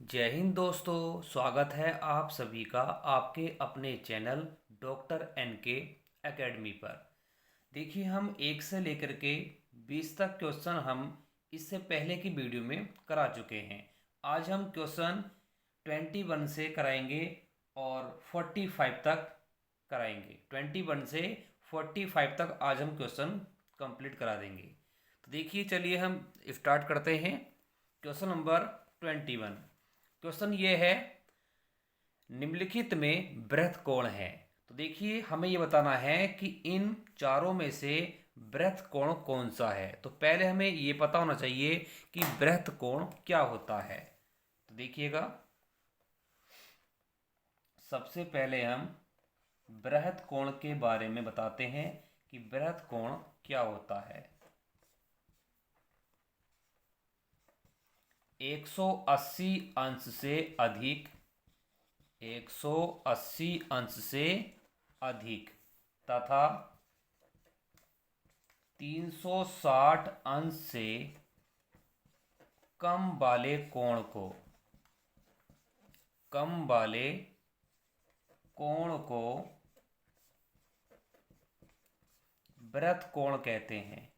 जय हिंद दोस्तों, स्वागत है आप सभी का आपके अपने चैनल डॉक्टर एन के एकेडमी पर। देखिए, हम 1 से लेकर के 20 तक क्वेश्चन हम इससे पहले की वीडियो में करा चुके हैं। आज हम क्वेश्चन 21 से कराएंगे और 45 तक कराएंगे। 21 से 45 तक आज हम क्वेश्चन कंप्लीट करा देंगे। तो देखिए, चलिए हम स्टार्ट करते हैं। Question number 21। क्वेश्चन ये है, निम्नलिखित में बृहत कोण है। तो देखिए, हमें ये बताना है कि इन चारों में से बृहत कोण कौन सा है। तो पहले हमें ये पता होना चाहिए कि बृहत कोण क्या होता है। तो देखिएगा, सबसे पहले हम बृहत कोण के बारे में बताते हैं कि बृहत कोण क्या होता है। 180 अंश से अधिक, 180 अंश से अधिक तथा 360 अंश से कम वाले कोण को, बृहत कोण कहते हैं।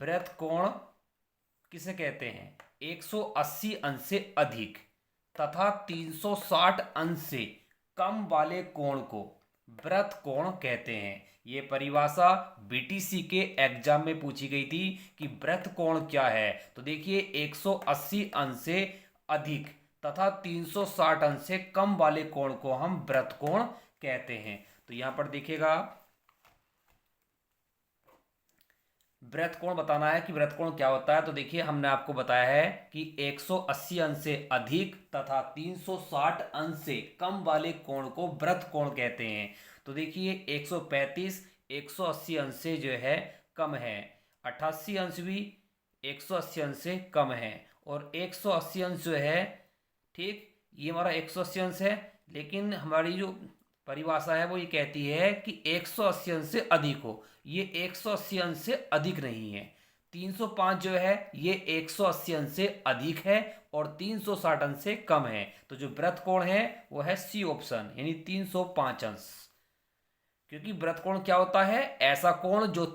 बृहत कोण किसे कहते हैं? 180 अंश से अधिक तथा 360 अंश से कम वाले कोण को बृहत कोण कहते हैं। ये परिभाषा बीटीसी के एग्जाम में पूछी गई थी कि बृहत कोण क्या है। तो देखिए, 180 अंश से अधिक तथा 360 अंश से कम वाले कोण को हम बृहत कोण कहते हैं। तो यहां पर देखिएगा, बृहत कोण बताना है कि बृहत कोण क्या होता है। तो देखिए, हमने आपको बताया है कि 180 अंश से अधिक तथा 360 अंश से कम वाले कोण को बृहत कोण कहते हैं। तो देखिए, 135 180 अंश से जो है कम है, 88 अंश भी 180 अंश से कम है, और 180 अंश जो है, ठीक, ये हमारा 180 अंश है। लेकिन हमारी जो परिभाषा है वो ये कहती है कि 180 अंश से अधिक हो। ये 180 अंश से अधिक नहीं है। 305 जो है ये 180 अंश से अधिक है और 360 अंश से कम है। तो जो बृहत कोण है वो है सी ऑप्शन, यानी 305 अंश। क्योंकि बृहत कोण क्या होता है? ऐसा कोण जो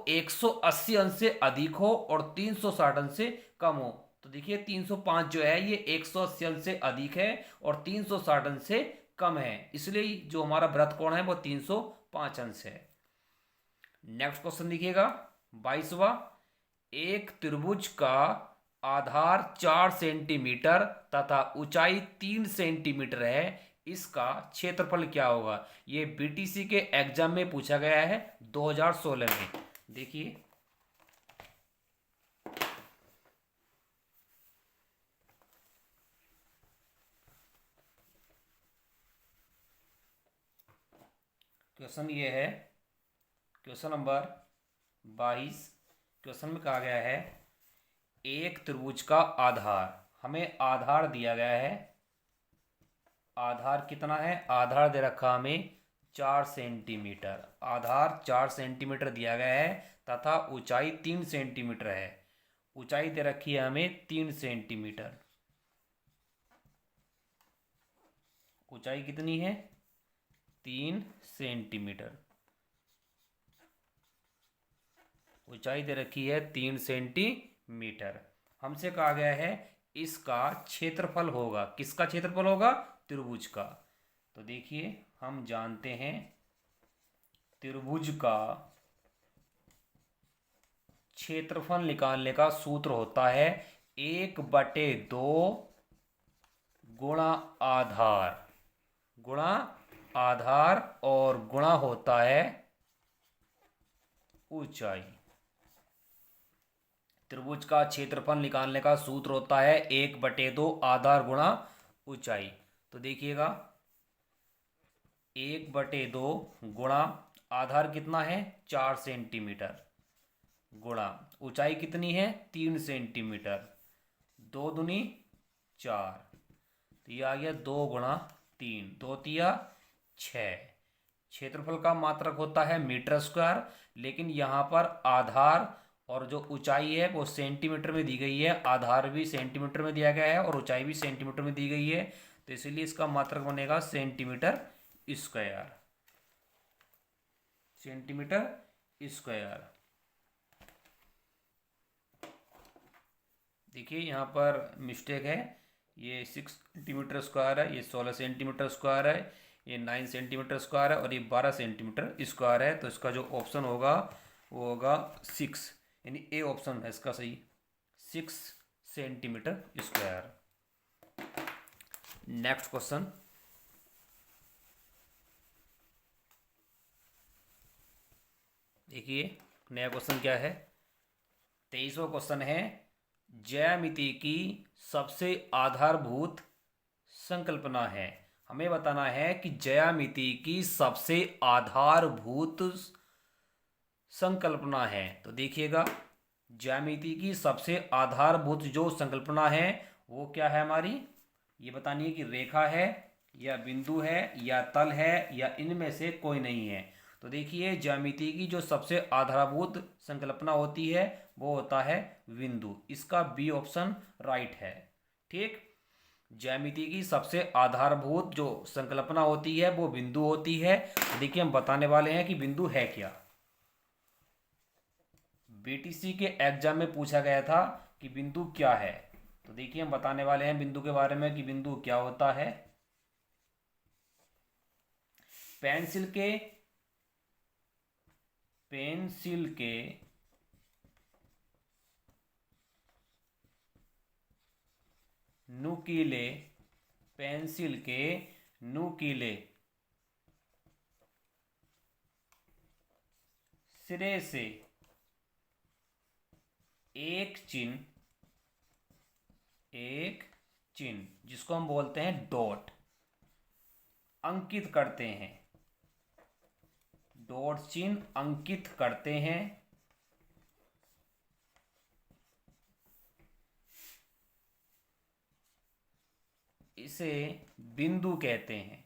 180 अंश से अधिक हो और 360 अंश से कम हो। तो देखिए, 305 जो है ये 180 अंश से अधिक है और 360 अंश से कम है, इसलिए जो हमारा बृहत कोण है वो 305 अंश है। नेक्स्ट क्वेश्चन देखिएगा, 22वां। एक त्रिभुज का आधार 4 सेंटीमीटर तथा ऊंचाई 3 सेंटीमीटर है, इसका क्षेत्रफल क्या होगा? ये बीटीसी के एग्जाम में पूछा गया है 2016 में। देखिए, क्वेश्चन ये है, क्वेश्चन नंबर 22। क्वेश्चन में कहा गया है, एक त्रिभुज का आधार, हमें आधार दिया गया है। आधार कितना है? आधार दे रखा हमें 4 सेंटीमीटर। आधार 4 सेंटीमीटर दिया गया है तथा ऊंचाई 3 सेंटीमीटर है। ऊंचाई दे रखी है हमें 3 सेंटीमीटर। ऊंचाई कितनी है? 3 सेंटीमीटर। ऊंचाई दे रखी है 3 सेंटीमीटर। हमसे कहा गया है इसका क्षेत्रफल होगा। किसका क्षेत्रफल होगा? त्रिभुज का। तो देखिए, हम जानते हैं त्रिभुज का क्षेत्रफल निकालने का सूत्र होता है 1/2 गुणा आधार, गुणा आधार और गुणा होता है ऊंचाई। त्रिभुज का क्षेत्रफल निकालने का सूत्र होता है 1/2 आधार गुणा ऊंचाई। तो देखिएगा, 1/2 गुणा आधार कितना है? 4 सेंटीमीटर, गुणा ऊंचाई कितनी है? 3 सेंटीमीटर। 2 दूनी 4, तो ये आ गया 2 गुणा 3, 2 तिया 6, क्षेत्रफल का मात्रक होता है मीटर स्क्वायर, लेकिन यहाँ पर आधार और जो ऊंचाई है वो सेंटीमीटर में दी गई है। आधार भी सेंटीमीटर में दिया गया है और ऊंचाई भी सेंटीमीटर में दी गई है, तो इसीलिए इसका मात्रक बनेगा सेंटीमीटर स्क्वायर। Centimetre square. देखिए यहाँ पर मिस्टेक है, ये 6 सेंटीमीटर स्क्वायर है, ये 16 सेंटीमीटर स्क्वायर है, ये 9 सेंटीमीटर स्क्वायर है और ये 12 सेंटीमीटर स्क्वायर है। तो इसका जो ऑप्शन होगा वो होगा 6, यानी ए ऑप्शन है इसका सही, 6 सेंटीमीटर स्क्वायर। नेक्स्ट क्वेश्चन, देखिए नया क्वेश्चन क्या है। 23वां क्वेश्चन है, ज्यामिति की सबसे आधारभूत संकल्पना है। हमें बताना है कि ज्यामिति की सबसे आधारभूत संकल्पना है। तो देखिएगा, ज्यामिति की सबसे आधारभूत जो संकल्पना है वो क्या है हमारी, ये बतानी है कि रेखा है या बिंदु है या तल है या इनमें से कोई नहीं है। तो देखिए, ज्यामिति की जो सबसे आधारभूत संकल्पना होती है वो होता है बिंदु। इसका बी ऑप्शन राइट है। ठीक, ज्यामिति की सबसे आधारभूत जो संकल्पना होती है वो बिंदु होती है। तो देखिए, हम बताने वाले हैं कि बिंदु है क्या। बीटीसी के एग्जाम में पूछा गया था कि बिंदु क्या है। तो देखिए, हम बताने वाले हैं बिंदु के बारे में कि बिंदु क्या होता है। पेंसिल के नुकीले, पेंसिल के नुकीले सिरे से एक चिन्ह जिसको हम बोलते हैं डॉट, अंकित करते हैं। डॉट चिन्ह अंकित करते हैं, इसे बिंदु कहते हैं।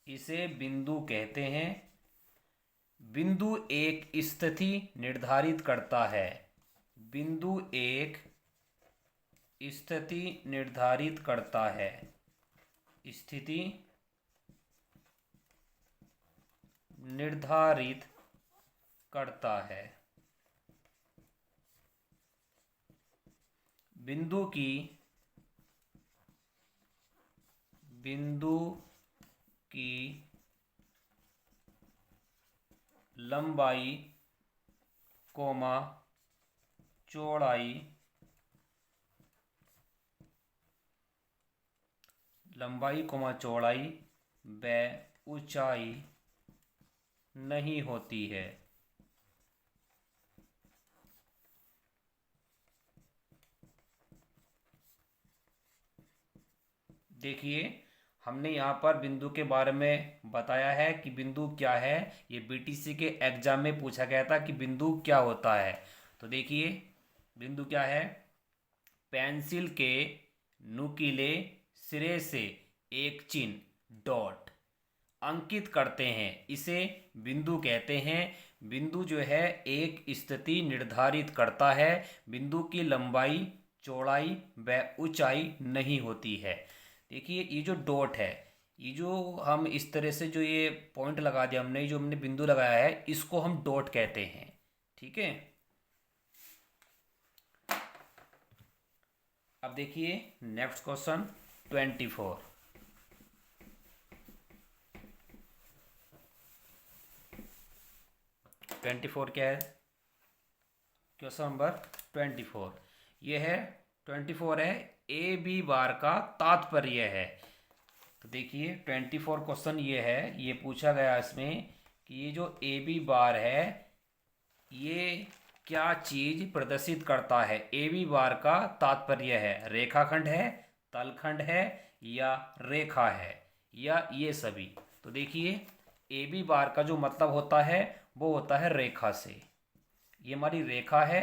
इसे बिंदु कहते हैं। बिंदु एक स्थिति निर्धारित करता है। बिंदु एक स्थिति निर्धारित करता है। स्थिति निर्धारित करता है। बिंदु की लंबाई कोमा चौड़ाई, लंबाई कोमा चौड़ाई व ऊंचाई नहीं होती है। देखिए, हमने यहाँ पर बिंदु के बारे में बताया है कि बिंदु क्या है। ये बीटीसी के एग्जाम में पूछा गया था कि बिंदु क्या होता है। तो देखिए, बिंदु क्या है, पेंसिल के नुकीले सिरे से एक चिन्ह डॉट अंकित करते हैं, इसे बिंदु कहते हैं। बिंदु जो है एक स्थिति निर्धारित करता है। बिंदु की लंबाई, चौड़ाई व ऊंचाई नहीं होती है। देखिए, ये जो डॉट है, ये जो हम इस तरह से जो ये पॉइंट लगा दिया हमने, जो हमने बिंदु लगाया है, इसको हम डॉट कहते हैं। ठीक है, अब देखिए नेक्स्ट क्वेश्चन 24। क्या है, क्वेश्चन नंबर 24 ये है। 24 है, ए बी बार का तात्पर्य है। तो देखिए, 24 क्वेश्चन ये है, ये पूछा गया इसमें कि ये जो ए बी बार है ये क्या चीज प्रदर्शित करता है। ए बी बार का तात्पर्य है, रेखाखंड है, तलखंड है या रेखा है या ये सभी। तो देखिए, ए बी बार का जो मतलब होता है वो होता है रेखा से। ये हमारी रेखा है,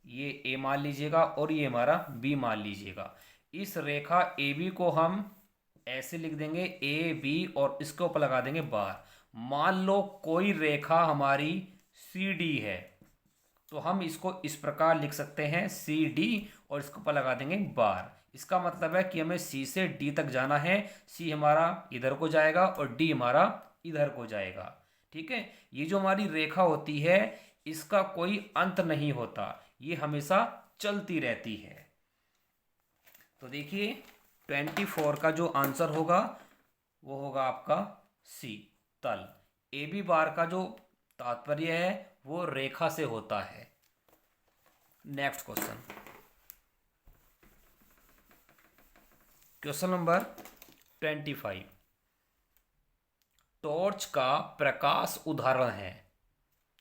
ये ए मान लीजिएगा और ये हमारा बी मान लीजिएगा। इस रेखा ए बी को हम ऐसे लिख देंगे ए बी और इसके ऊपर लगा देंगे बार। मान लो कोई रेखा हमारी सी डी है, तो हम इसको इस प्रकार लिख सकते हैं सी डी और इसके ऊपर लगा देंगे बार। इसका मतलब है कि हमें सी से डी तक जाना है। सी हमारा इधर को जाएगा और डी हमारा इधर को जाएगा। ठीक है, ये जो हमारी रेखा होती है इसका कोई अंत नहीं होता, ये हमेशा चलती रहती है। तो देखिए 24 का जो आंसर होगा वो होगा आपका सी, तल। ए बी बार का जो तात्पर्य है वो रेखा से होता है। Next question, question number 25। Torch का प्रकाश उदाहरण है।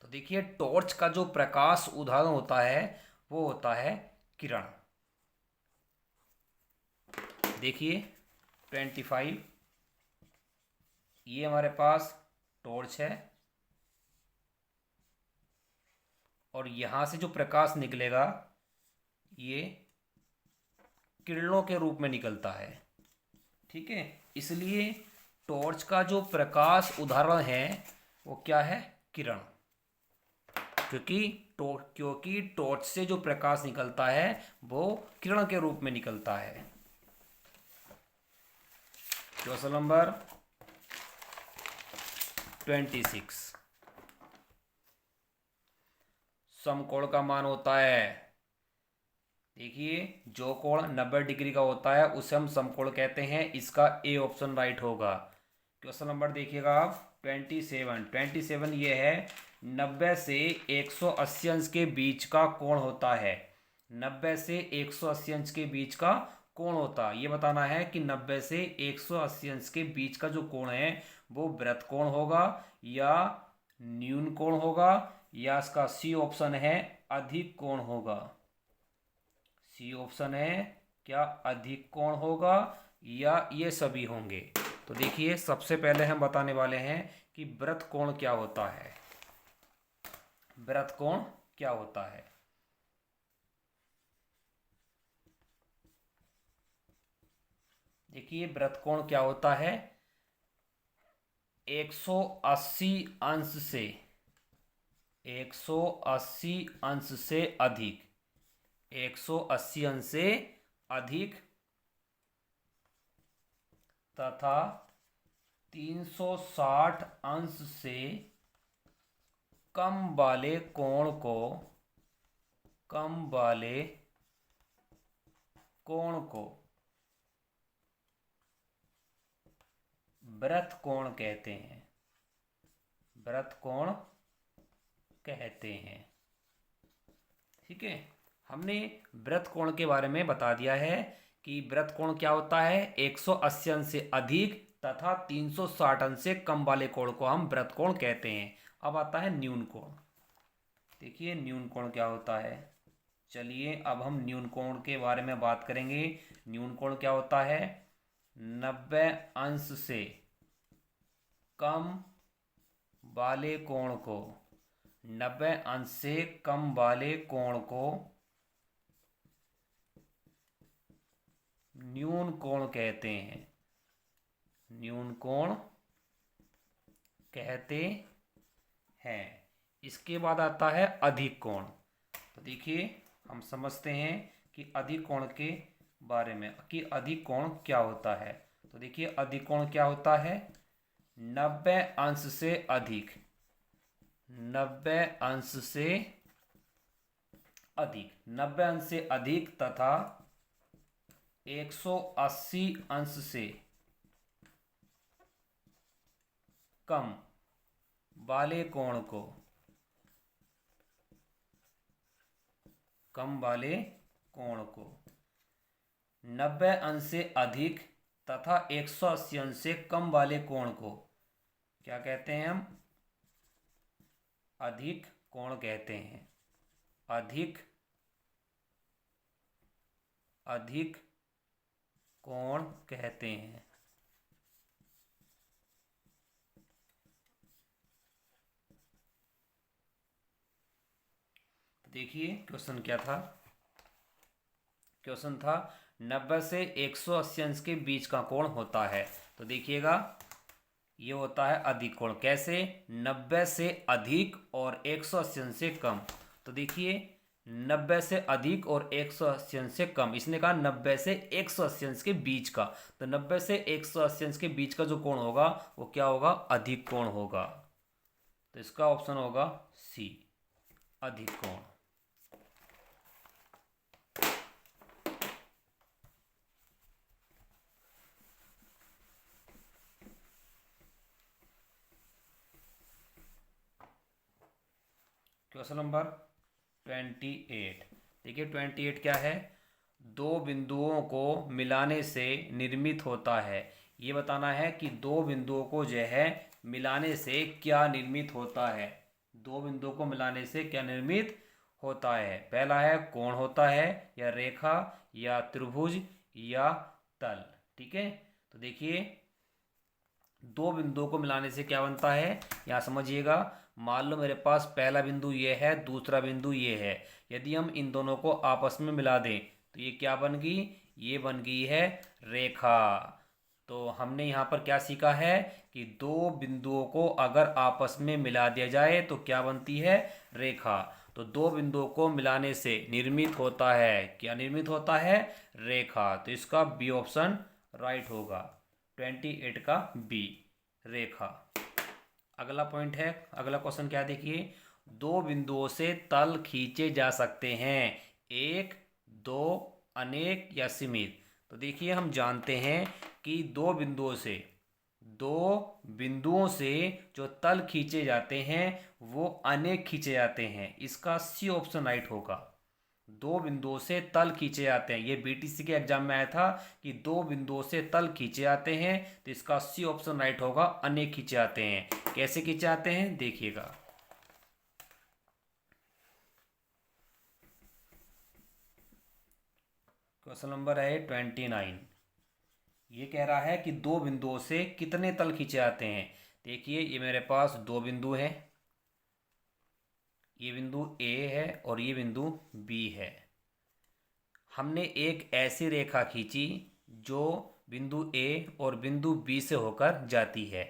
तो देखिए टॉर्च का जो प्रकाश उदाहरण होता है वो होता है किरण। देखिए 25, ये हमारे पास टॉर्च है और यहां से जो प्रकाश निकलेगा ये किरणों के रूप में निकलता है। ठीक है, इसलिए टॉर्च का जो प्रकाश उदाहरण है वो क्या है, किरण। क्योंकि टॉर्च से जो प्रकाश निकलता है वो किरण के रूप में निकलता है। Question number 26। समकोण का मान होता है, देखिए जो कोण 90 डिग्री का होता है उसे हम समकोण कहते हैं। इसका ए ऑप्शन राइट होगा। क्वेश्चन नंबर देखिएगा आप 27 ये है 90 से 180 अंश के बीच का कोण होता है। 90 से 180 अंश के बीच का कोण होता है, ये बताना है कि 90 से 180 अंश के बीच का जो कोण है वो वृत्त कोण होगा या न्यून कोण होगा या इसका सी ऑप्शन है अधिक कोण होगा। सी ऑप्शन है क्या अधिक कोण होगा या ये सभी होंगे। तो देखिए सबसे पहले हम बताने वाले हैं कि वृत्त कोण क्या होता है। वृत्त कोण क्या होता है, देखिए वृत्त कोण क्या होता है, 180 अंश से 180 अंश से अधिक 180 अंश से अधिक तथा 360 अंश से कम वाले कोण को वृत्त कोण कहते हैं। वृत्त कोण कहते हैं। ठीक है, हमने वृत्त कोण के बारे में बता दिया है कि वृत्त कोण क्या होता है, 180 अंश से अधिक तथा 360 अंश से कम वाले कोण को हम वृत्त कोण कहते हैं। अब आता है न्यून कोण। देखिए न्यून कोण क्या होता है, चलिए अब हम न्यून कोण के बारे में बात करेंगे। न्यून कोण क्या होता है, 90 अंश से कम वाले कोण को 90 अंश से कम वाले कोण को न्यून कोण कहते हैं। न्यून कोण कहते हैं। इसके बाद आता है अधिक कोण। तो देखिए हम समझते हैं कि अधिक कोण के बारे में कि अधिक कोण क्या होता है। तो देखिए अधिक कोण क्या होता है, 90 अंश से अधिक 90 अंश से अधिक 90 अंश से अधिक तथा 180 अंश से कम वाले कोण को 90 अंश से अधिक तथा 180 अंश से कम वाले कोण को क्या कहते हैं, हम अधिक कोण कहते हैं। अधिक कोण कहते हैं। देखिए क्वेश्चन क्या था, क्वेश्चन था 90 से 180 अंश के बीच का कोण होता है। तो देखिएगा ये होता है अधिक कोण। कैसे? 90 से अधिक और 180 अंश से कम। तो देखिए 90 से अधिक और 180 अंश से कम, इसने कहा 90 से 180 अंश के बीच का, तो 90 से 180 अंश के बीच का जो कोण होगा वो क्या होगा? अधिक कोण होगा। तो इसका ऑप्शन होगा सी, अधिक कोण। Question number 28। देखिए 28 क्या है? दो बिंदुओं को मिलाने से निर्मित होता है। ये बताना है कि दो बिंदुओं को जो है मिलाने से क्या निर्मित होता है। दो बिंदुओं को मिलाने से क्या निर्मित होता है? पहला है कोण होता है, या रेखा, या त्रिभुज, या तल। ठीक है, तो देखिए दो बिंदुओं को मिलाने से क्या बनता है, यहाँ समझिएगा। मान लो मेरे पास पहला बिंदु ये है, दूसरा बिंदु ये है। यदि हम इन दोनों को आपस में मिला दें तो ये क्या बन गई? ये बन गई है रेखा। तो हमने यहाँ पर क्या सीखा है कि दो बिंदुओं को अगर आपस में मिला दिया जाए तो क्या बनती है? रेखा। तो दो बिंदुओं को मिलाने से निर्मित होता है, क्या निर्मित होता है? रेखा। तो इसका बी ऑप्शन राइट होगा, 28 का बी, रेखा। अगला पॉइंट है, अगला क्वेश्चन क्या है देखिए। दो बिंदुओं से तल खींचे जा सकते हैं, एक, दो, अनेक या सीमित। तो देखिए हम जानते हैं कि दो बिंदुओं से जो तल खींचे जाते हैं वो अनेक खींचे जाते हैं। इसका सी ऑप्शन राइट होगा। दो बिंदुओं से तल खींचे जाते हैं, ये बीटीसी के एग्जाम में आया था कि दो बिंदुओं से तल खींचे जाते हैं। तो इसका सी ऑप्शन राइट होगा, अनेक खींचे जाते हैं। कैसे खींचे जाते हैं देखिएगा। क्वेश्चन नंबर है 29। ये कह रहा है कि दो बिंदुओं से कितने तल खींचे जाते हैं। देखिए ये मेरे पास दो बिंदु हैं, ये बिंदु ए है और ये बिंदु बी है। हमने एक ऐसी रेखा खींची जो बिंदु ए और बिंदु बी से होकर जाती है।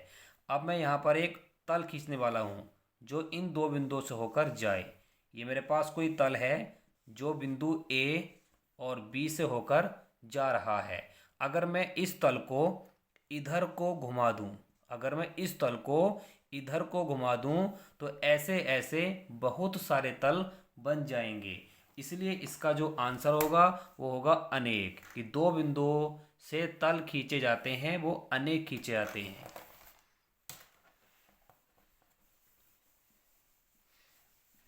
अब मैं यहाँ पर एक तल खींचने वाला हूँ जो इन दो बिंदुओं से होकर जाए। ये मेरे पास कोई तल है जो बिंदु ए और बी से होकर जा रहा है। अगर मैं इस तल को इधर को घुमा दूँ, अगर मैं इस तल को इधर को घुमा दूँ तो ऐसे ऐसे बहुत सारे तल बन जाएंगे। इसलिए इसका जो आंसर होगा वो होगा अनेक, कि दो बिंदुओं से तल खींचे जाते हैं वो अनेक खींचे जाते हैं।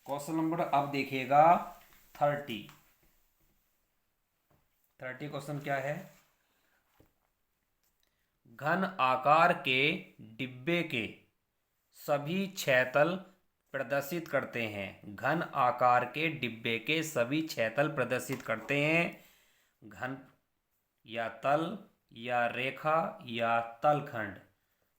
क्वेश्चन नंबर अब देखिएगा 30। क्वेश्चन क्या है? घन आकार के डिब्बे के सभी छह तल प्रदर्शित करते हैं। घन आकार के डिब्बे के सभी छह तल प्रदर्शित करते हैं। घन या तल या रेखा या तलखंड।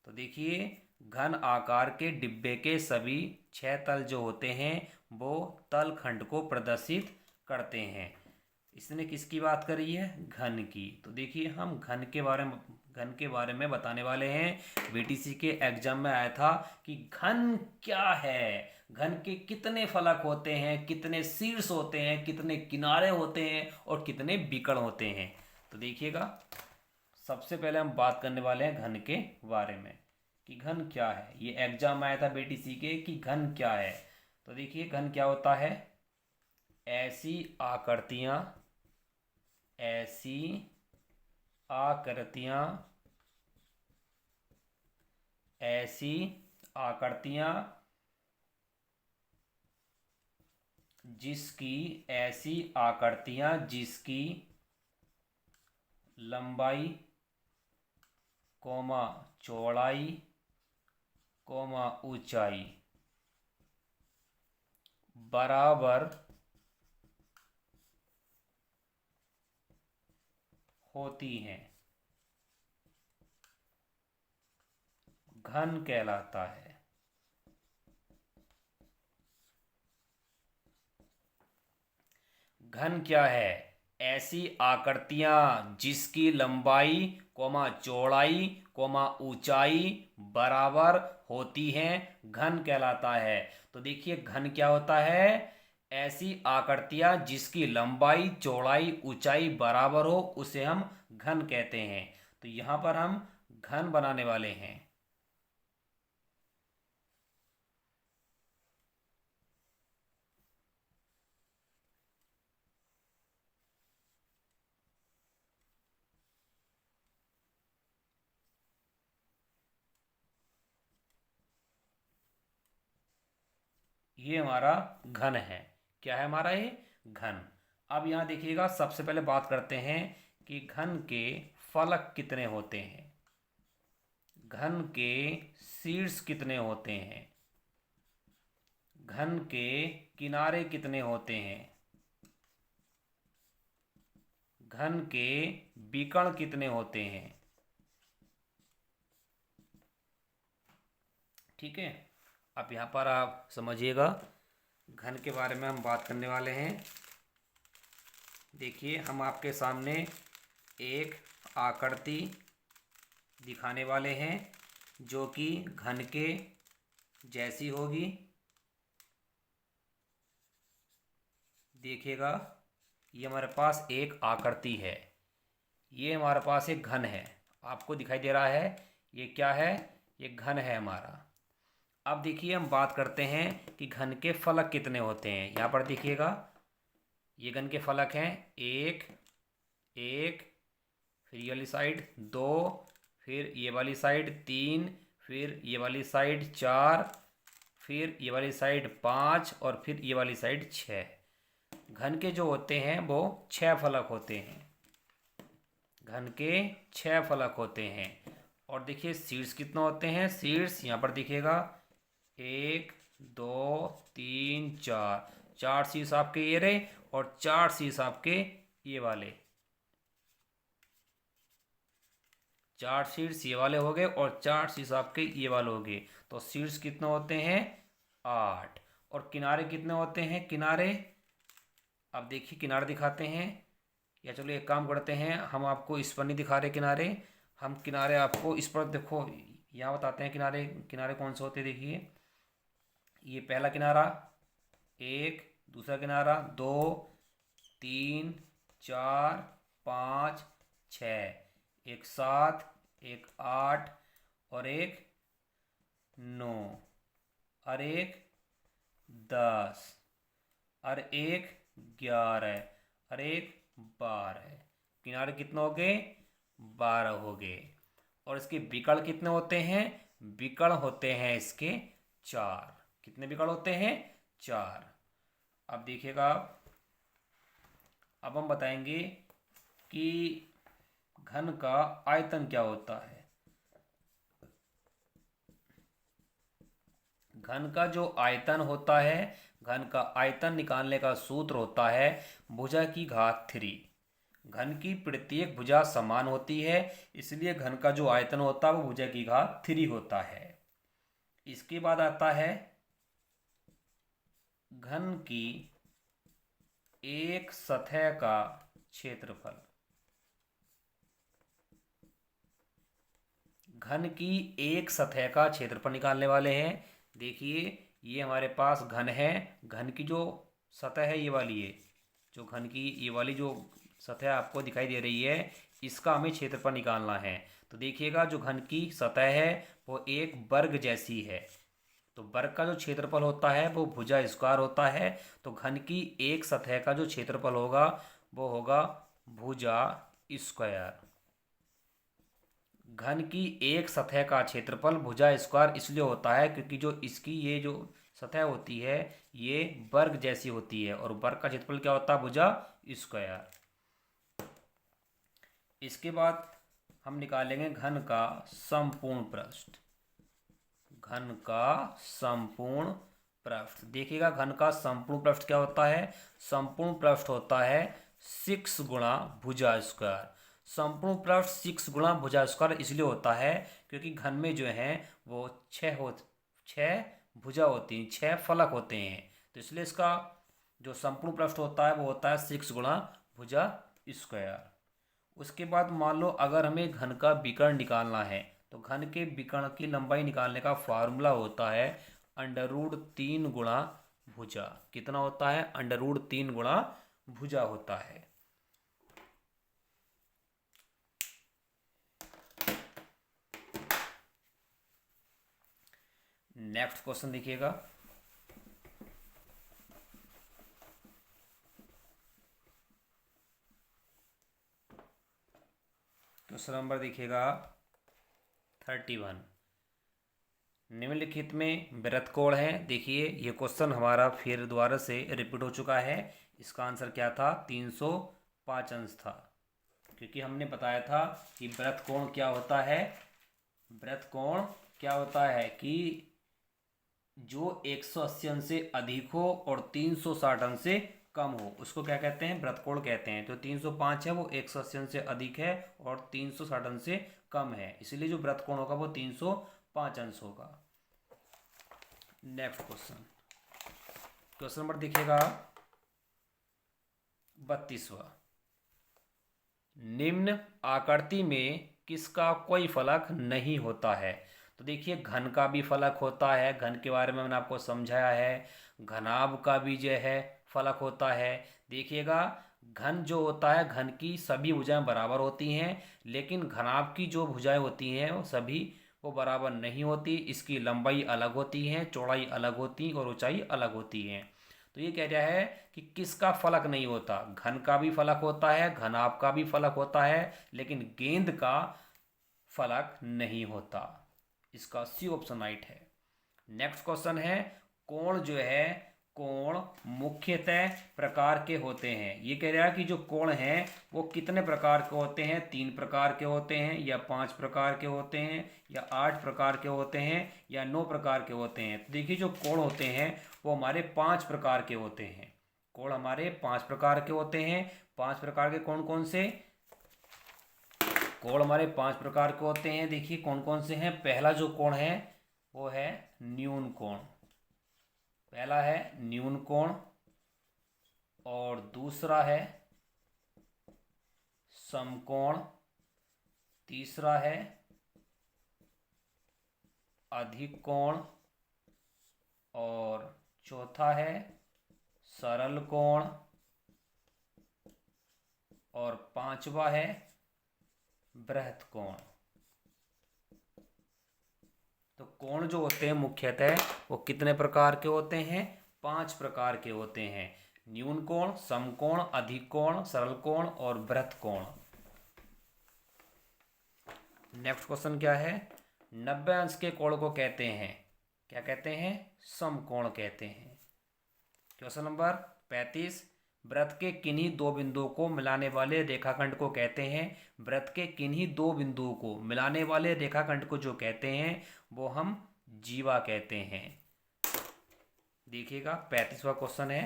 तो देखिए घन आकार के डिब्बे के सभी छह तल जो होते हैं वो तलखंड को प्रदर्शित करते हैं। इसने किसकी बात करी है? घन की। तो देखिए हम घन के बारे में बताने वाले हैं। बीटीसी के एग्जाम में आया था कि घन क्या है, घन के कितने फलक होते हैं, कितने शीर्ष होते हैं, कितने किनारे होते हैं और कितने विकर्ण होते हैं। तो देखिएगा सबसे पहले हम बात करने वाले हैं घन के बारे में कि घन क्या है। ये एग्जाम में आया था बीटीसी के कि घन क्या है। तो देखिए घन क्या होता है? ऐसी आकृतियां जिसकी लंबाई कोमा चौड़ाई कोमा ऊंचाई बराबर होती हैं, घन कहलाता है। घन क्या है? ऐसी आकृतियां जिसकी लंबाई कोमा चौड़ाई कोमा ऊंचाई बराबर होती हैं घन कहलाता है। तो देखिए घन क्या होता है, ऐसी आकृतियां जिसकी लंबाई चौड़ाई ऊंचाई बराबर हो उसे हम घन कहते हैं। तो यहां पर हम घन बनाने वाले हैं। ये हमारा घन है। क्या है हमारा ये घन। अब यहाँ देखिएगा, सबसे पहले बात करते हैं कि घन के फलक कितने होते हैं, घन के शीर्ष कितने होते हैं, घन के किनारे कितने होते हैं, घन के विकर्ण कितने होते हैं। ठीक है, अब यहाँ पर आप समझिएगा, घन के बारे में हम बात करने वाले हैं। देखिए हम आपके सामने एक आकृति दिखाने वाले हैं जो कि घन के जैसी होगी। देखिएगा, ये हमारे पास एक आकृति है, ये हमारे पास एक घन है, आपको दिखाई दे रहा है। ये क्या है, ये घन है हमारा। अब देखिए हम बात करते हैं कि घन के फलक कितने होते हैं। यहाँ पर देखिएगा, ये घन के फलक हैं, एक एक, फिर ये वाली साइड दो, फिर ये वाली साइड तीन, फिर ये वाली साइड चार, फिर ये वाली साइड पाँच और फिर ये वाली साइड छः। घन के जो होते हैं वो छः फलक होते हैं, घन के छः फलक होते हैं। और देखिए शीर्ष कितना होते हैं, शीर्ष यहाँ पर दिखेगा, एक दो तीन चार, चार शीर्ष आपके ये रहे और चार शीर्ष आपके ये वाले, चार शीर्ष ये वाले हो गए और चार शीर्ष आपके ये वाले हो गए। तो शीर्ष कितने होते हैं, आठ। और किनारे कितने होते हैं, किनारे अब देखिए किनारे दिखाते हैं, या चलो एक काम करते हैं, हम आपको इस पर नहीं दिखा रहे किनारे, हम किनारे आपको इस पर देखो यहाँ बताते हैं किनारे, किनारे कौन से होते हैं। देखिए ये पहला किनारा एक, दूसरा किनारा दो, तीन, चार, पाँच, छः, एक सात, एक आठ और एक नौ और एक दस और एक ग्यारह और एक बारह। किनारे कितने हो गए, 12 हो गए। और इसके विकर्ण कितने होते हैं, विकर्ण होते हैं इसके चार। कितने विकर्ण होते हैं, चार। अब देखिएगा आप, अब हम बताएंगे कि घन का आयतन क्या होता है। घन का जो आयतन होता है, घन का आयतन निकालने का सूत्र होता है भुजा की घात 3। घन की प्रत्येक भुजा समान होती है, इसलिए घन का जो आयतन होता है वो भुजा की घात 3 होता है। इसके बाद आता है घन की एक सतह का क्षेत्रफल। घन की एक सतह का क्षेत्रफल निकालने वाले हैं। देखिए ये हमारे पास घन है, घन की जो सतह है ये वाली है, जो घन की ये वाली जो सतह आपको दिखाई दे रही है, इसका हमें क्षेत्रफल निकालना है। तो देखिएगा जो घन की सतह है वो एक वर्ग जैसी है, तो वर्ग का जो क्षेत्रफल होता है वो भुजा स्क्वायर होता है। तो घन की एक सतह का जो क्षेत्रफल होगा वो होगा भुजा स्क्वायर। घन की एक सतह का क्षेत्रफल भुजा स्क्वायर इसलिए होता है क्योंकि जो इसकी ये जो सतह होती है ये वर्ग जैसी होती है, और वर्ग का क्षेत्रफल क्या होता है, भुजा स्क्वायर। इसके बाद हम निकालेंगे घन का संपूर्ण पृष्ठ। घन का संपूर्ण पृष्ठ, देखिएगा घन का संपूर्ण पृष्ठ क्या होता है, संपूर्ण पृष्ठ होता है 6 गुणा भुजा स्क्वायर। संपूर्ण पृष्ठ 6 गुणा भुजा स्क्वायर इसलिए होता है क्योंकि घन में जो है वो 6 भुजा होती हैं, 6 फलक होते हैं, तो इसलिए इसका जो संपूर्ण पृष्ठ होता है वो होता है 6 गुणा भुजा स्क्वायर। उसके बाद मान लो अगर हमें घन का विकर्ण निकालना है तो घन के विकर्ण की लंबाई निकालने का फार्मूला होता है √3 गुणा भुजा। कितना होता है? √3 गुणा भुजा होता है। नेक्स्ट क्वेश्चन देखिएगा। क्वेश्चन नंबर देखिएगा 31। निम्नलिखित में वृत्तकोण है। देखिए ये क्वेश्चन हमारा फिर दोबारा से रिपीट हो चुका है। इसका आंसर क्या था? 305 अंश था, क्योंकि हमने बताया था कि वृत्तकोण क्या होता है। वृत्तकोण क्या होता है कि जो 180 अंश से अधिक हो और 360 अंश से कम हो, उसको क्या कहते हैं? वृत्तकोण कहते हैं। तो 305 है वो 180 अंश से अधिक है और 360 अंश से कम है, इसलिए जो वृत्तकोण होगा वो 305 अंश होगा। नेक्स्ट क्वेश्चन, क्वेश्चन नंबर देखिएगा 32वां। निम्न आकृति में किसका कोई फलक नहीं होता है? तो देखिए घन का भी फलक होता है, घन के बारे में मैंने आपको समझाया है। घनाभ का भी जो है फलक होता है। देखिएगा घन जो होता है, घन की सभी भुजाएं बराबर होती हैं, लेकिन घनाभ की जो भुजाएं होती हैं वो सभी वो बराबर नहीं होती। इसकी लंबाई अलग होती है, चौड़ाई अलग होती और ऊंचाई अलग होती है। तो ये कह रहा है कि किसका फलक नहीं होता? घन का भी फलक होता है, घनाभ का भी फलक होता है, लेकिन गेंद का फलक नहीं होता। इसका सी ऑप्शन राइट है। नेक्स्ट क्वेश्चन है कोण जो है, कोण मुख्यतः प्रकार के होते हैं। ये कह रहा है कि जो कोण हैं वो कितने प्रकार के होते हैं? 3 प्रकार के होते हैं, या 5 प्रकार के होते हैं, या 8 प्रकार के होते हैं, या 9 प्रकार के होते हैं? तो देखिए जो कोण होते हैं वो हमारे 5 प्रकार के होते हैं। कोण हमारे 5 प्रकार के होते हैं। 5 प्रकार के कौन कौन से? कोण हमारे 5 प्रकार के होते हैं। देखिए कौन कौन से हैं। पहला जो कोण है वो है न्यून कोण। पहला है न्यून कोण, और दूसरा है समकोण, तीसरा है अधिक कोण, और चौथा है सरल कोण, और पांचवा है बृहत कोण। तो कोण जो होते हैं मुख्यतः वो कितने प्रकार के होते हैं? 5 प्रकार के होते हैं। न्यून कोण, समकोण, अधिक कोण, सरल कोण और बृहत कोण। नेक्स्ट क्वेश्चन क्या है? 90 अंश के कोण को कहते हैं, क्या कहते हैं? समकोण कहते हैं। Question number 35। वृत्त के किन्हीं दो बिंदुओं को मिलाने वाले रेखाखंड को कहते हैं। वृत्त के किन्हीं दो बिंदुओं को मिलाने वाले रेखाखंड को जो कहते हैं वो हम जीवा कहते हैं। देखिएगा 35वां क्वेश्चन है।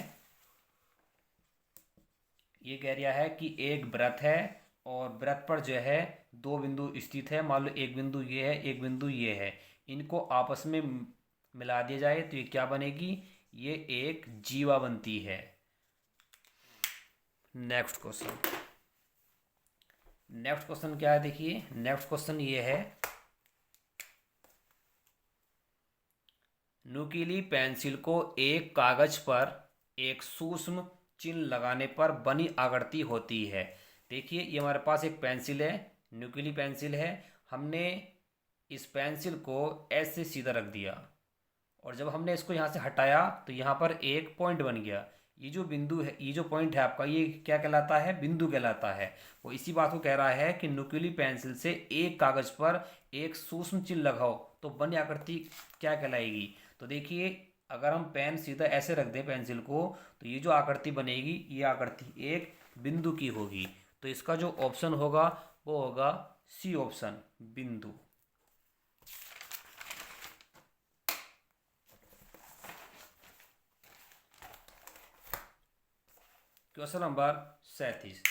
ये कह रहा है कि एक वृत्त है और वृत्त पर जो है दो बिंदु स्थित है। मान लो एक बिंदु ये है, एक बिंदु ये है। इनको आपस में मिला दिया जाए तो ये क्या बनेगी? ये एक जीवा बनती है। नेक्स्ट क्वेश्चन, नेक्स्ट क्वेश्चन क्या है? देखिए नेक्स्ट क्वेश्चन ये है, नुकीली पेंसिल को एक कागज पर एक सूक्ष्म चिन्ह लगाने पर बनी आकृति होती है। देखिए ये हमारे पास एक पेंसिल है, नुकीली पेंसिल है। हमने इस पेंसिल को ऐसे सीधा रख दिया और जब हमने इसको यहाँ से हटाया तो यहाँ पर एक पॉइंट बन गया। ये जो बिंदु है, ये जो पॉइंट है आपका, ये क्या कहलाता है? बिंदु कहलाता है। वो इसी बात को कह रहा है कि नुकीली पेंसिल से एक कागज पर एक सूक्ष्म चिन्ह लगाओ तो बनी आकृति क्या कहलाएगी? तो देखिए अगर हम पेन सीधा ऐसे रख दें पेंसिल को तो ये जो आकृति बनेगी ये आकृति एक बिंदु की होगी। तो इसका जो ऑप्शन होगा वो होगा सी ऑप्शन, बिंदु। Question number 37।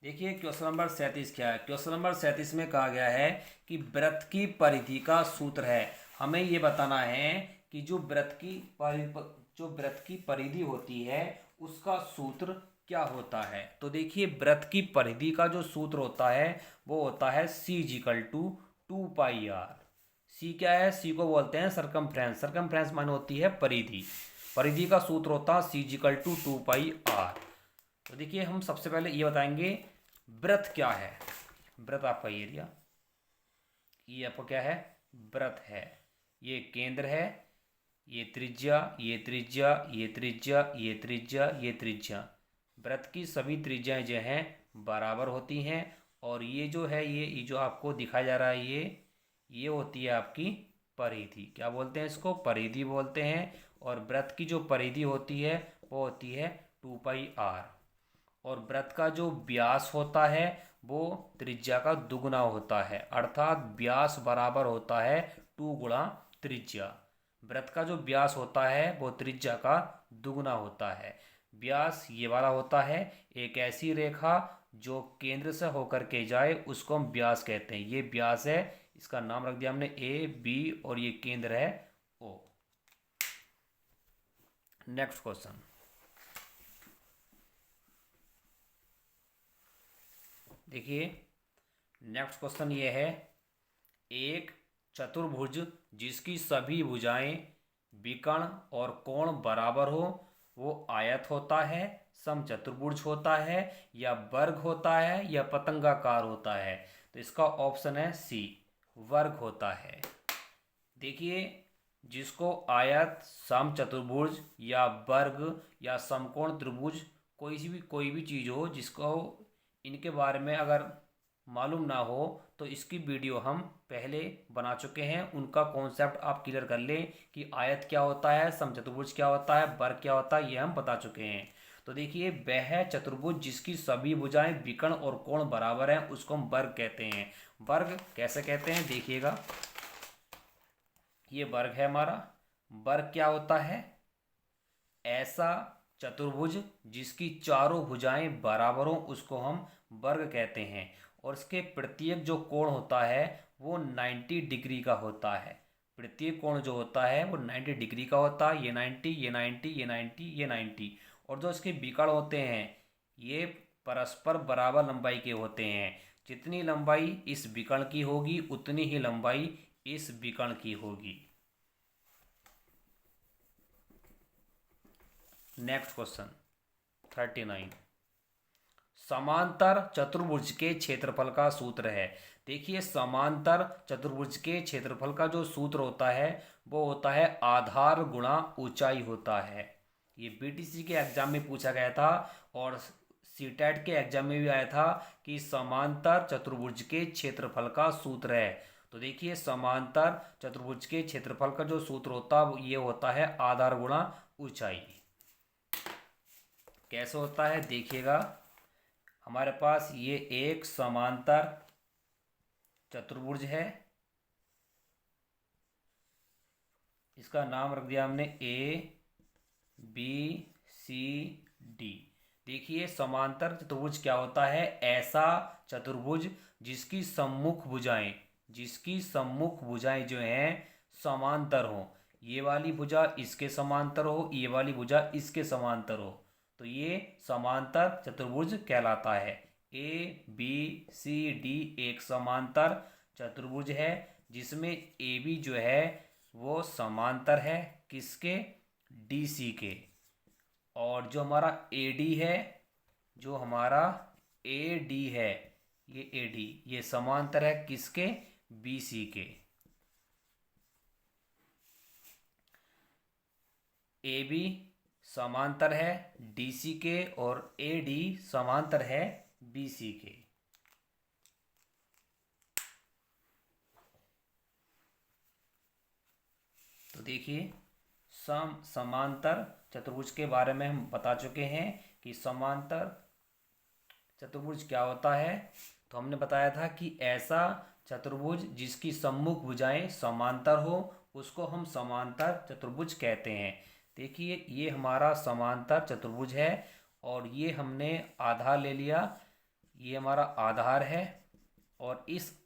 देखिए क्वेश्चन नंबर 37 क्या है? क्वेश्चन नंबर 37 में कहा गया है कि वृत्त की परिधि का सूत्र है। हमें ये बताना है कि जो वृत्त की परिधि होती है उसका सूत्र क्या होता है? तो देखिए वृत्त की परिधि का जो सूत्र होता है वो होता है C is equal to 2 pi R. C क्या है? सी को बोलते हैं सरकमफ्रेंस। सरकमफ्रेंस माने होती है परिधि। परिधि का सूत्र होता है C is equal to 2 pi r. तो देखिए हम सबसे पहले ये बताएंगे वृत्त क्या है। वृत्त आपका एरिया, ये आपका क्या है? वृत्त है। ये केंद्र है, ये त्रिज्या, ये त्रिज्या, ये त्रिज्या, ये त्रिज्या, ये त्रिज्या। वृत्त की सभी त्रिज्याएं जो हैं बराबर होती हैं। और ये जो है ये जो आपको दिखाया जा रहा है ये होती है आपकी परिधि। क्या बोलते हैं इसको? परिधि बोलते हैं। और वृत्त की जो परिधि होती है वो होती है 2 पाई आर। और वृत्त का जो व्यास होता है वो त्रिज्या का दुगुना होता है, अर्थात व्यास बराबर होता है 2 गुणा त्रिज्या। वृत्त का जो व्यास होता है वो त्रिज्या का दुगुना होता है। व्यास ये वाला होता है, एक ऐसी रेखा जो केंद्र से होकर के जाए उसको हम व्यास कहते हैं। ये व्यास है, इसका नाम रख दिया हमने ए बी, और ये केंद्र है ओ। नेक्स्ट क्वेश्चन देखिए। नेक्स्ट क्वेश्चन ये है, एक चतुर्भुज जिसकी सभी भुजाएं विकर्ण और कोण बराबर हो वो आयत होता है, समचतुर्भुज होता है, या वर्ग होता है, या पतंगाकार होता है? तो इसका ऑप्शन है सी, वर्ग होता है। देखिए जिसको आयत, समचतुर्भुज या वर्ग या समकोण त्रिभुज कोई भी चीज़ हो, जिसको इनके बारे में अगर मालूम ना हो तो इसकी वीडियो हम पहले बना चुके हैं। उनका कॉन्सेप्ट आप क्लियर कर लें कि आयत क्या होता है, समचतुर्भुज क्या होता है, वर्ग क्या होता है, ये हम बता चुके हैं। तो देखिए वह चतुर्भुज जिसकी सभी भुजाएं विकर्ण और कोण बराबर हैं उसको हम वर्ग कहते हैं। वर्ग कैसे कहते हैं देखिएगा, ये वर्ग है हमारा। वर्ग क्या होता है? ऐसा चतुर्भुज जिसकी चारों भुजाएं बराबर हो उसको हम वर्ग कहते हैं। और इसके प्रत्येक जो कोण होता है वो 90 डिग्री का होता है। प्रत्येक कोण जो होता है वो 90 डिग्री का होता है। ये 90, ये 90, ये 90, ये 90। और जो इसके विकर्ण होते हैं ये परस्पर बराबर लंबाई के होते हैं। जितनी लंबाई इस विकर्ण की होगी उतनी ही लंबाई इस विकर्ण की होगी। नेक्स्ट क्वेश्चन 39, समांतर चतुर्भुज के क्षेत्रफल का सूत्र है। देखिए समांतर चतुर्भुज के क्षेत्रफल का जो सूत्र होता है वो होता है आधार गुणा ऊंचाई होता है। ये बीटीसी के एग्जाम में पूछा गया था और सीटेट के एग्जाम में भी आया था कि समांतर चतुर्भुज के क्षेत्रफल का सूत्र है। तो देखिए समांतर चतुर्भुज के क्षेत्रफल का जो सूत्र होता है ये होता है आधार गुणा ऊंचाई। कैसे होता है देखिएगा, हमारे पास ये एक समांतर चतुर्भुज है, इसका नाम रख दिया हमने ए बी सी डी। देखिए समांतर चतुर्भुज क्या होता है? ऐसा चतुर्भुज जिसकी सम्मुख भुजाएं जो हैं समांतर हो। ये वाली भुजा इसके समांतर हो, ये वाली भुजा इसके समांतर हो, तो ये समांतर चतुर्भुज कहलाता है। ए बी सी डी एक समांतर चतुर्भुज है जिसमें ए बी जो है वो समांतर है किसके? डी सी के। और जो हमारा ए डी है, जो हमारा ए डी है, ये ए डी ये समांतर है किसके? बी सी के। ए बी समांतर है डीसी के और एडी समांतर है बीसी के। तो देखिए समांतर चतुर्भुज के बारे में हम बता चुके हैं कि समांतर चतुर्भुज क्या होता है। तो हमने बताया था कि ऐसा चतुर्भुज जिसकी सम्मुख भुजाएं समांतर हो उसको हम समांतर चतुर्भुज कहते हैं। देखिए ये हमारा समांतर चतुर्भुज है और ये हमने आधार ले लिया, ये हमारा आधार है। और इस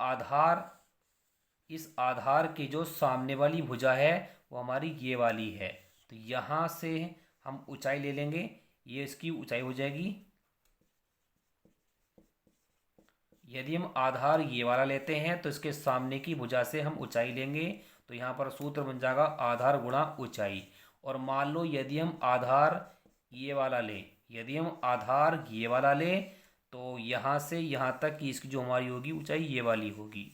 आधार की जो सामने वाली भुजा है वो हमारी ये वाली है। तो यहाँ से हम ऊंचाई ले लेंगे, ये इसकी ऊंचाई हो जाएगी यदि हम आधार ये वाला लेते हैं तो इसके सामने की भुजा से हम ऊंचाई लेंगे, तो यहाँ पर सूत्र बन जाएगा आधार गुणा ऊंचाई। और मान लो यदि हम आधार ये वाला लें, यदि हम आधार ये वाला लें तो यहाँ से यहाँ तक की इसकी जो हमारी होगी ऊंचाई ये वाली होगी।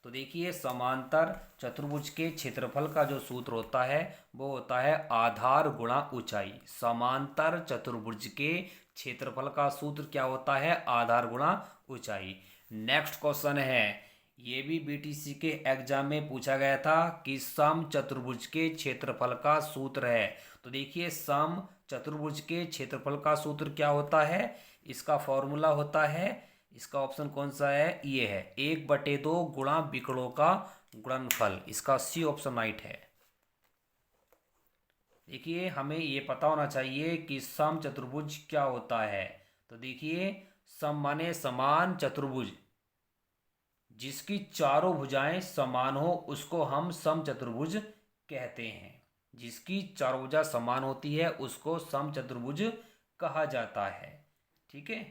तो देखिए समांतर चतुर्भुज के क्षेत्रफल का जो सूत्र होता है वो होता है आधार गुणा ऊंचाई। समांतर चतुर्भुज के क्षेत्रफल का सूत्र क्या होता है? आधार गुणा ऊंचाई। नेक्स्ट क्वेश्चन है, ये भी बीटीसी के एग्जाम में पूछा गया था कि सम चतुर्भुज के क्षेत्रफल का सूत्र है। तो देखिए सम चतुर्भुज के क्षेत्रफल का सूत्र क्या होता है? इसका फॉर्मूला होता है, इसका ऑप्शन कौन सा है? ये है 1/2 गुणा विकर्णों का गुणनफल। इसका सी ऑप्शन राइट है। देखिए हमें ये पता होना चाहिए कि सम चतुर्भुज क्या होता है। तो देखिए सम माने समान चतुर्भुज, जिसकी चारों भुजाएं समान हो उसको हम सम चतुर्भुज कहते हैं। जिसकी चारों भुजा समान होती है उसको सम चतुर्भुज कहा जाता है। ठीक है,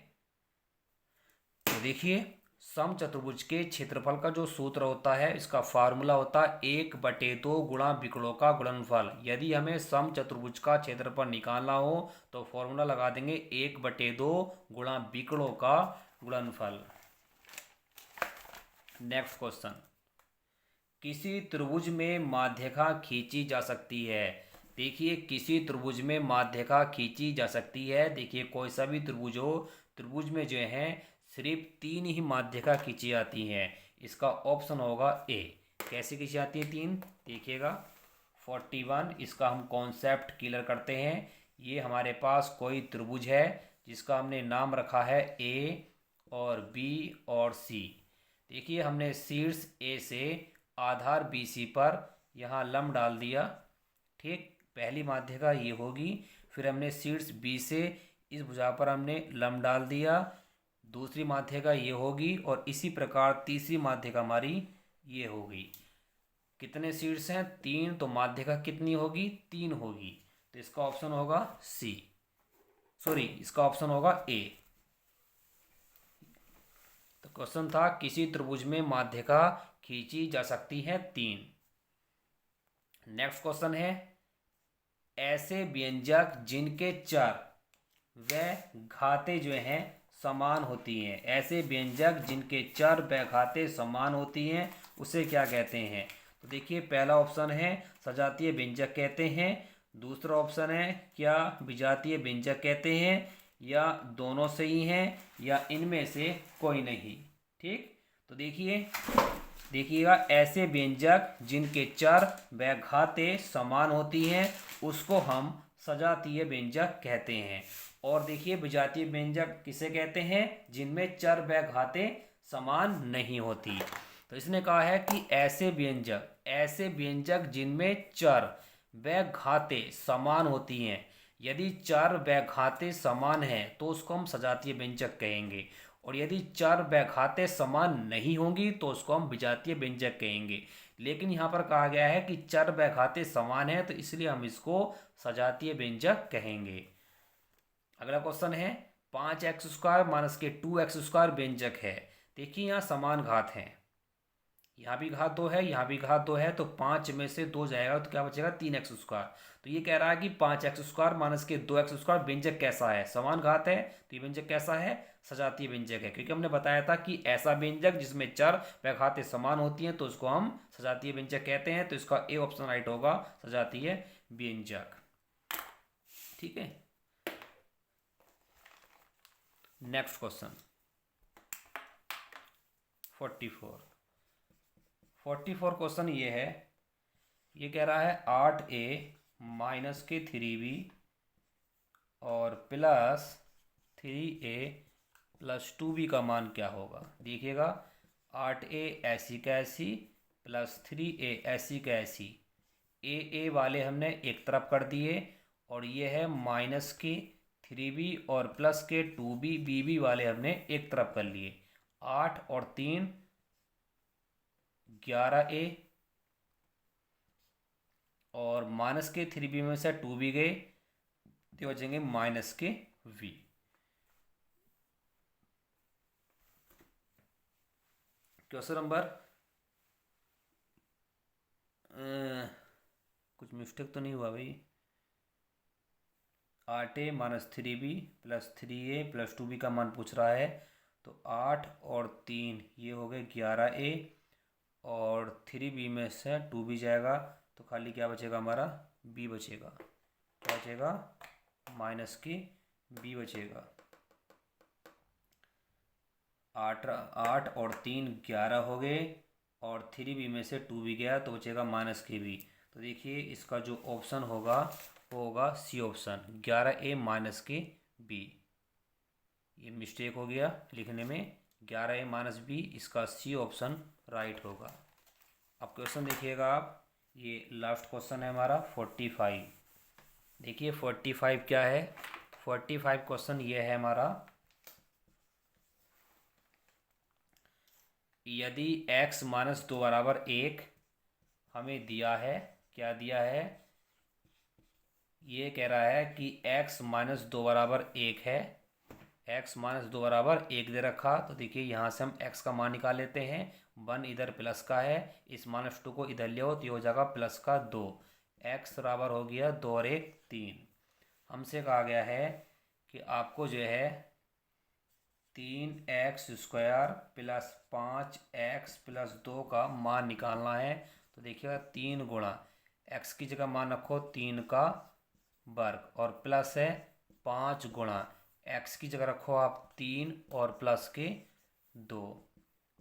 तो देखिए सम चतुर्भुज के क्षेत्रफल का जो सूत्र होता है इसका फार्मूला होता है 1/2 गुणा विकर्णों का गुणनफल। यदि हमें सम चतुर्भुज का क्षेत्रफल निकालना हो तो फॉर्मूला लगा देंगे 1/2 गुणा विकर्णों का गुणनफल। नेक्स्ट क्वेश्चन, किसी त्रिभुज में माध्यिका खींची जा सकती है। देखिए किसी त्रिभुज में माध्यिका खींची जा सकती है। देखिए कोई सा भी त्रिभुज हो, त्रिभुज में जो है सिर्फ 3 ही माध्यिका खींची जाती हैं। इसका ऑप्शन होगा ए। कैसे खींची जाती है 3? देखिएगा 41, इसका हम कॉन्सेप्ट क्लियर करते हैं। ये हमारे पास कोई त्रिभुज है जिसका हमने नाम रखा है ए और बी और सी। देखिए हमने शीर्ष ए से आधार बी सी पर यहाँ लंब डाल दिया। ठीक, पहली माध्यिका ये होगी। फिर हमने शीर्ष बी से इस भुजा पर हमने लंब डाल दिया, दूसरी माध्यिका ये होगी और इसी प्रकार तीसरी माध्यिका हमारी ये होगी। कितने शीर्ष हैं? 3, तो माध्यिका कितनी होगी? 3 होगी। तो इसका ऑप्शन होगा सी, सॉरी इसका ऑप्शन होगा ए। तो क्वेश्चन था किसी त्रिभुज में माध्यिका खींची जा सकती है 3। नेक्स्ट क्वेश्चन है, ऐसे व्यंजक जिनके चर व घातें जो हैं समान होती हैं। ऐसे व्यंजक जिनके चर व घातें समान होती हैं उसे क्या कहते हैं? तो देखिए पहला ऑप्शन है सजातीय व्यंजक कहते हैं, दूसरा ऑप्शन है क्या विजातीय व्यंजक कहते हैं, या दोनों से ही हैं, या इनमें से कोई नहीं। ठीक, तो देखिएगा ऐसे व्यंजक जिनके चर व घातें समान होती हैं उसको हम सजातीय व्यंजक कहते हैं। और देखिए विजातीय व्यंजक किसे कहते हैं? जिनमें चर व घातें समान नहीं होती। तो इसने कहा है कि ऐसे व्यंजक जिनमें चर व घातें समान होती हैं। यदि चर व घातें समान हैं तो उसको हम सजातीय व्यंजक कहेंगे, और यदि चर व घातें समान नहीं होंगी तो उसको हम विजातीय व्यंजक कहेंगे। लेकिन यहाँ पर कहा गया है कि चर व घातें समान है तो इसलिए हम इसको सजातीय व्यंजक कहेंगे। अगला क्वेश्चन है 5x² माइनस के 2x² व्यंजक है। देखिए यहाँ समान घात हैं, यहाँ भी घात 2 है, यहाँ भी घात 2 है, तो 5 में से 2 जाएगा तो क्या बचेगा? 3x²। तो ये कह रहा है कि 5x² माइनस के 2x² व्यंजक कैसा है? समान घात है, तो ये व्यंजक कैसा है? सजातीय व्यंजक है। क्योंकि हमने बताया था कि ऐसा व्यंजक जिसमें चर व घातें समान होती हैं तो उसको हम सजातीय व्यंजक कहते हैं। तो इसका ए ऑप्शन राइट होगा, सजातीय व्यंजक। ठीक है, नेक्स्ट क्वेश्चन 44 क्वेश्चन ये है, ये कह रहा है 8a माइनस के 3b और प्लस 3a प्लस 2b का मान क्या होगा। देखिएगा 8a ऐसी का ऐसी प्लस 3a ऐसी का ऐसी, ए वाले हमने एक तरफ कर दिए, और ये है माइनस के 3b और प्लस के 2b बीबी वाले हमने एक तरफ कर लिए। 8 और 3 11a और माइनस के 3b में से 2b गए तो बचेंगे माइनस के v। क्वेश्चन नंबर कुछ मिस्टेक तो नहीं हुआ भाई। 8a minus 3b plus 3a plus 2b का मान पूछ रहा है। तो 8 और 3 ये हो गए 11a, और 3b में से 2b जाएगा तो खाली क्या बचेगा हमारा b बचेगा। क्या बचेगा? माइनस के b बचेगा। 8 और 3 11 हो गए, और 3b में से 2b गया तो बचेगा माइनस के b। तो देखिए इसका जो ऑप्शन होगा वो होगा सी ऑप्शन, 11a माइनस के b। ये मिस्टेक हो गया लिखने में, 11a माइनस b, इसका सी ऑप्शन राइट होगा। अब क्वेश्चन देखिएगा आप, ये लास्ट क्वेश्चन है हमारा 45। देखिए 45 क्या है। 45 क्वेश्चन ये है हमारा, यदि x माइनस 2 बराबर 1 हमें दिया है, क्या दिया है? ये कह रहा है कि x माइनस 2 बराबर 1 है। x माइनस 2 बराबर 1 दे रखा, तो देखिए यहाँ से हम x का मान निकाल लेते हैं। 1 इधर प्लस का है, इस माइनस 2 को इधर ले आओ तो ये हो जाएगा प्लस का 2। x बराबर हो गया 2 और 1 3। हमसे कहा गया है कि आपको जो है 3x² प्लस 5x प्लस 2 का मान निकालना है। तो देखिएगा 3 गुणा x की जगह मान रखो 3 का वर्ग, और प्लस है 5 गुणा x की जगह रखो आप 3 और प्लस के 2।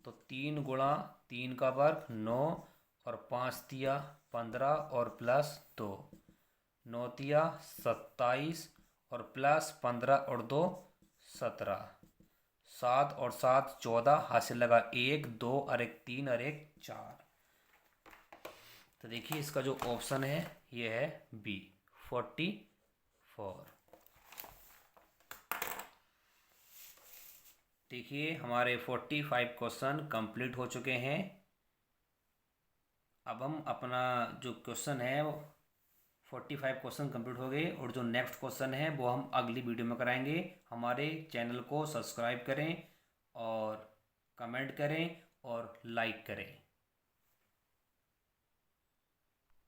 तो 3 गुणा 3 का वर्ग 9, और 5 तिया 15 और प्लस 2, 9 तिया 27 और प्लस 15 और 2 17, 7 और 7 14, हासिल लगा 1 2 और 1 3 और 1 4। तो देखिए इसका जो ऑप्शन है ये है बी 44। देखिए हमारे 45 क्वेश्चन कंप्लीट हो चुके हैं। अब हम अपना जो क्वेश्चन है वो 45 क्वेश्चन कंप्लीट हो गए, और जो नेक्स्ट क्वेश्चन है वो हम अगली वीडियो में कराएंगे। हमारे चैनल को सब्सक्राइब करें और कमेंट करें और लाइक करें।